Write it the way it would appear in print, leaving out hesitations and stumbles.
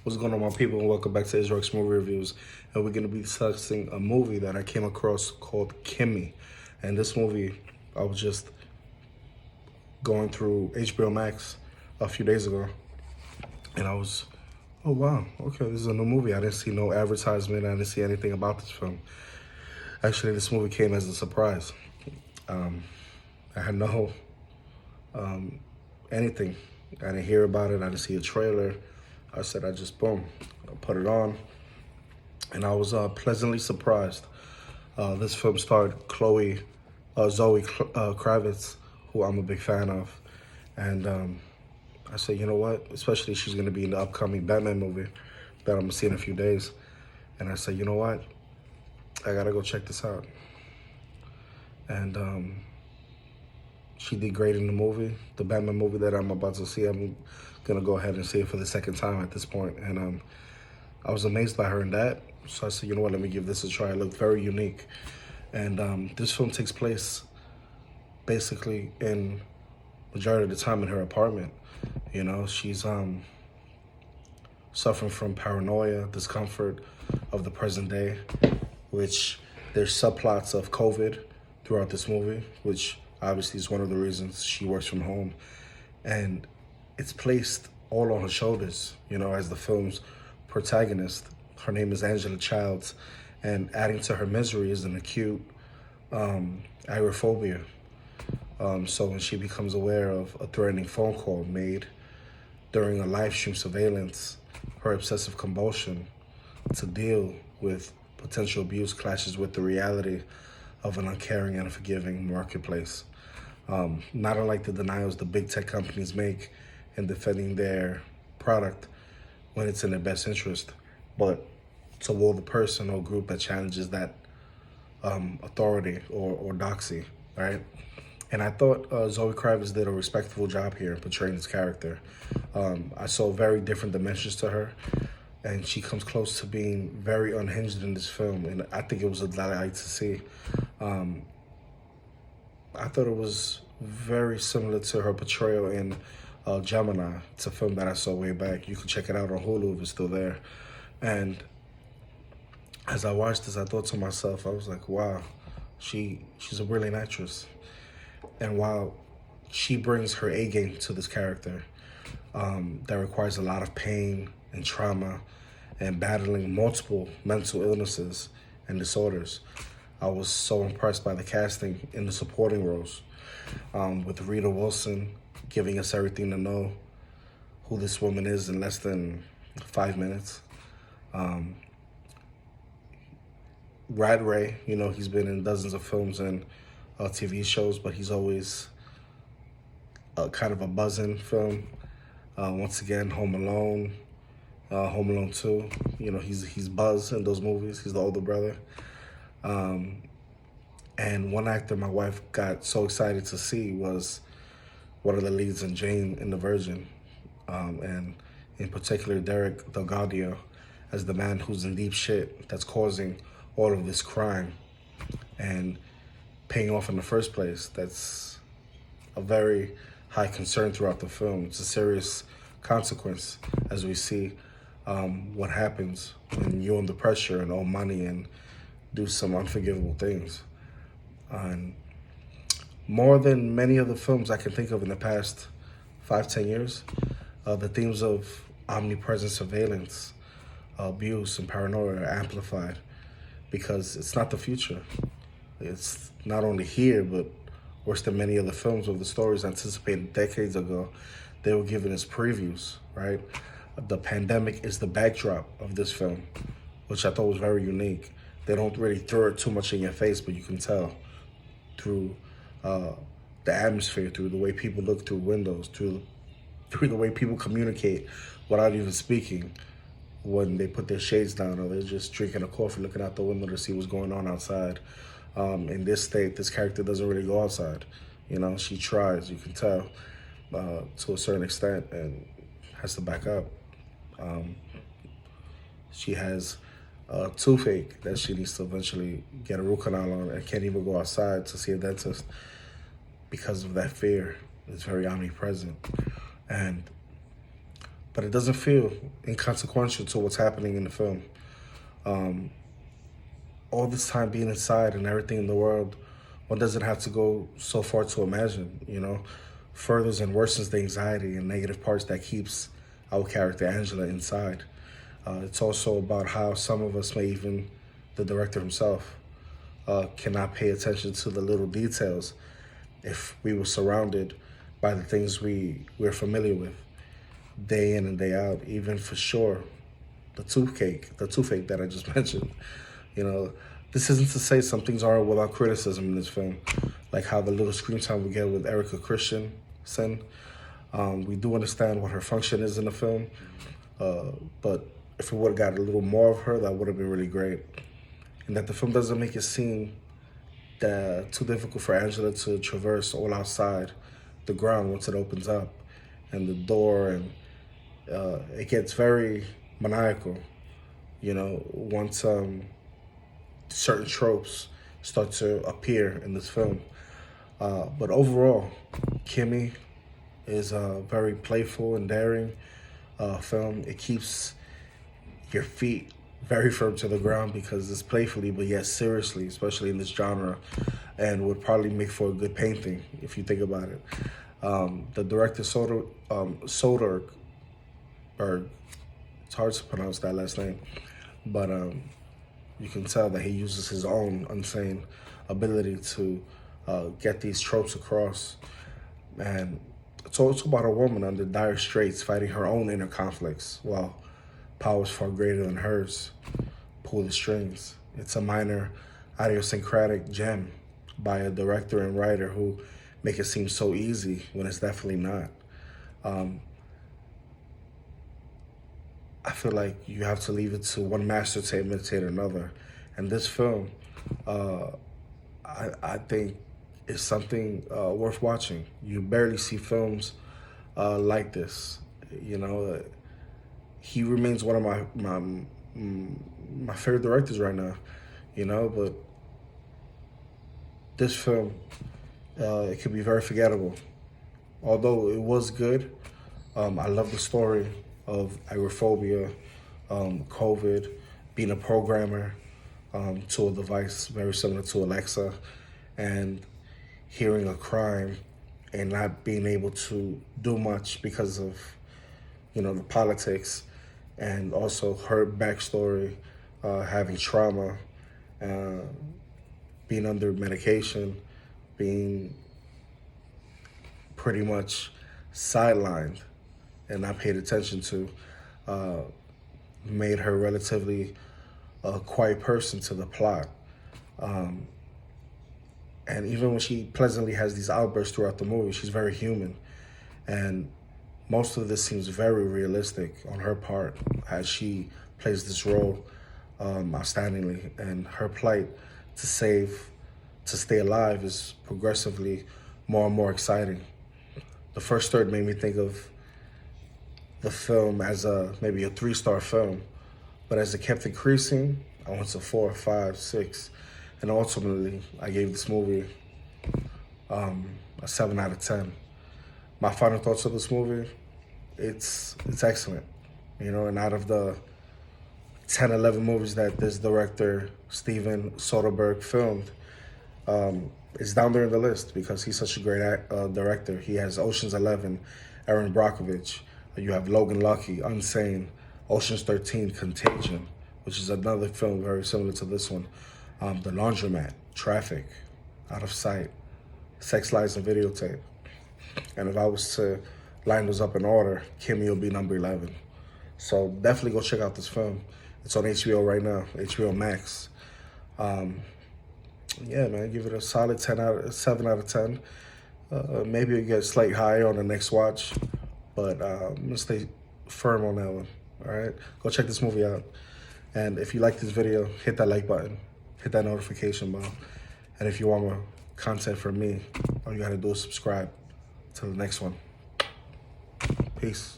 What's going on, my people, and welcome back to Israel's Movie Reviews. And we're going to be discussing a movie that I came across called Kimi. And this movie, I was just going through HBO Max a few days ago, and I was, oh wow, okay, this is a new movie. I didn't see no advertisement. I didn't see anything about this film. Actually, this movie came as a surprise. I had no anything. I didn't hear about it. I didn't see a trailer. I said, I put it on, and I was pleasantly surprised. This film starred Zoe Kravitz, who I'm a big fan of, and I said, you know what? Especially she's gonna be in the upcoming Batman movie that I'm gonna see in a few days, and I said, you know what? I gotta go check this out. And she did great in the movie, the Batman movie that I'm about to see. I'm gonna go ahead and see it for the second time at this point. And I was amazed by her in that. So I said, you know what, let me give this a try. It looked very unique. And this film takes place basically in majority of the time in her apartment. You know, she's suffering from paranoia, discomfort of the present day, which there's subplots of COVID throughout this movie, which obviously is one of the reasons she works from home. And it's placed all on her shoulders, you know, as the film's protagonist. Her name is Angela Childs, and adding to her misery is an acute agoraphobia. So when she becomes aware of a threatening phone call made during a live stream surveillance, her obsessive compulsion to deal with potential abuse clashes with the reality of an uncaring and unforgiving marketplace. Not unlike the denials the big tech companies make in defending their product when it's in their best interest, but toward the person or group that challenges that authority or doxy, right? And I thought Zoe Kravitz did a respectful job here in portraying this character. I saw very different dimensions to her, and she comes close to being very unhinged in this film, and I think it was a delight to see. I thought it was very similar to her portrayal in Gemini. It's a film that I saw way back. You can check it out on Hulu if it's still there. And as I watched this, I thought to myself, I was like, wow, she's a brilliant actress. And while she brings her A game to this character, that requires a lot of pain and trauma and battling multiple mental illnesses and disorders, I was so impressed by the casting in the supporting roles, with Rita Wilson giving us everything to know who this woman is in less than 5 minutes. Brad Ray, you know, he's been in dozens of films and TV shows, but he's always kind of a buzzing film. Once again, Home Alone 2. You know, he's Buzz in those movies. He's the older brother. And one actor my wife got so excited to see was one of the leads in Jane and the Virgin, and in particular Derek Delgadio as the man who's in deep shit that's causing all of this crime and paying off in the first place. That's a very high concern throughout the film. It's a serious consequence as we see what happens when you're under pressure and owe money and do some unforgivable things. And more than many of the films I can think of in the past 5-10 years, the themes of omnipresent surveillance, abuse, and paranoia are amplified because it's not the future. It's not only here, but worse than many other films of the stories anticipated decades ago. They were given as previews, right? The pandemic is the backdrop of this film, which I thought was very unique. They don't really throw it too much in your face, but you can tell through the atmosphere, through the way people look through windows, through the way people communicate without even speaking when they put their shades down or they're just drinking a coffee, looking out the window to see what's going on outside. In this state, this character doesn't really go outside. You know, she tries, you can tell, to a certain extent, and has to back up. She has a toothache that she needs to eventually get a root canal on and can't even go outside to see a dentist because of that fear. It's very omnipresent. And but it doesn't feel inconsequential to what's happening in the film. All this time being inside and everything in the world, one doesn't have to go so far to imagine, furthers and worsens the anxiety and negative parts that keeps our character Angela inside. It's also about how some of us, may even the director himself, cannot pay attention to the little details if we were surrounded by the things we're familiar with day in and day out. Even for sure, the toothache that I just mentioned. This isn't to say some things aren't without criticism in this film, like how the little screen time we get with Erika Christensen. We do understand what her function is in the film, but if we would have got a little more of her, that would have been really great. And that the film doesn't make it seem too difficult for Angela to traverse all outside the ground once it opens up and the door, and it gets very maniacal, once certain tropes start to appear in this film. But overall, Kimi is a very playful and daring film. It keeps your feet very firm to the ground because it's playfully, but yet seriously, especially in this genre, and would probably make for a good painting if you think about it. The director, Soderbergh, it's hard to pronounce that last name, but you can tell that he uses his own insane ability to get these tropes across. And it's also about a woman under dire straits fighting her own inner conflicts while powers far greater than hers pull the strings. It's a minor idiosyncratic gem by a director and writer who make it seem so easy when it's definitely not. I feel like you have to leave it to one master to imitate another. And this film, I think, is something worth watching. You barely see films like this. He remains one of my favorite directors right now. But this film, it could be very forgettable. Although it was good, I love the story of agoraphobia, COVID, being a programmer to a device very similar to Alexa, and hearing a crime and not being able to do much because of, the politics, and also her backstory, having trauma, being under medication, being pretty much sidelined and not paid attention to, made her relatively a quiet person to the plot. And even when she pleasantly has these outbursts throughout the movie, she's very human. And most of this seems very realistic on her part as she plays this role outstandingly. And her plight to stay alive is progressively more and more exciting. The first third made me think of the film as maybe a 3-star film, but as it kept increasing, I went to 4, 5, 6, and ultimately I gave this movie a 7 out of 10. My final thoughts of this movie, it's excellent, and out of the 10, 11 movies that this director, Steven Soderbergh, filmed, it's down there in the list because he's such a great director. He has Ocean's 11, Aaron Brockovich. You have Logan Lucky, Unsane, Ocean's 13, Contagion, which is another film very similar to this one. The Laundromat, Traffic, Out of Sight, Sex, Lies, and Videotape. And if I was to line those up in order, Kimi will be number 11. So definitely go check out this film. It's on HBO right now, HBO Max. Yeah, man, give it a solid 7 out of 10. Maybe you get slightly higher on the next watch, but I'm gonna stay firm on that one. All right, go check this movie out. And if you like this video, hit that like button, hit that notification bell. And if you want more content from me, all you gotta do is subscribe. Till the next one. Peace.